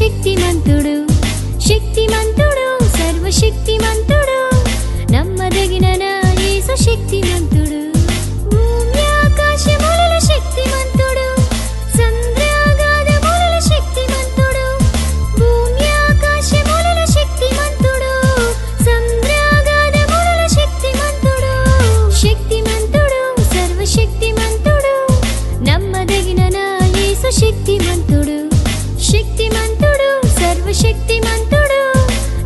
శక్తిమంతుడు శక్తిమంతుడు సర్వశక్తిమంతుడు నమ్మదగిన నా యేసు శక్తిమంతుడు భూమి ఆకాశముల శక్తిమంతుడు సంద్రాగాధముల శక్తిమంతుడు భూమి ఆకాశముల శక్తిమంతుడు సంద్రాగాధముల శక్తిమంతుడు శక్తిమంతుడు సర్వశక్తిమంతుడు నమ్మదగిన నా యేసు శక్తిమంతుడు శక్తిమంతుడు సర్వశక్తిమంతుడు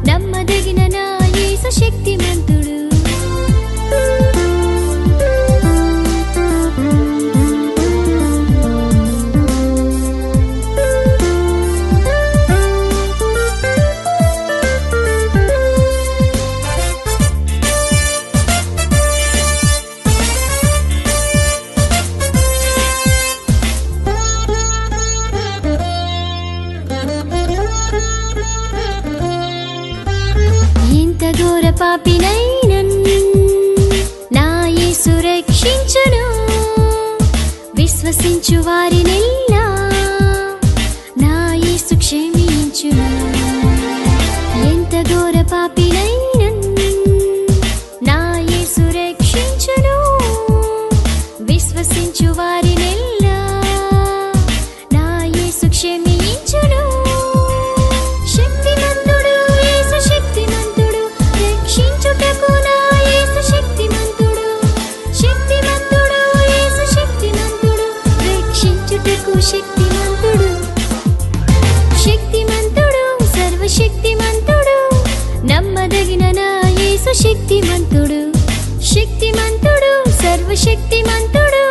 నమ్మదగిన నా యేసు శక్తిమంతుడు ఎంత ఘోర పాపినైనన్ నా యేసు రక్షించును విశ్వసించు వారినెల్లా నా యేసు క్షమించును ఎంత ఘోర పాపినైనన్ నా యేసు రక్షించును విశ్వసించు వారినెల్లా నా యేసు క్షమించును శక్తిమంతుడు శక్తిమంతుడు సర్వశక్తిమంతుడు నమ్మదగిన నా యేసు శక్తిమంతుడు శక్తిమంతుడు సర్వశక్తిమంతుడు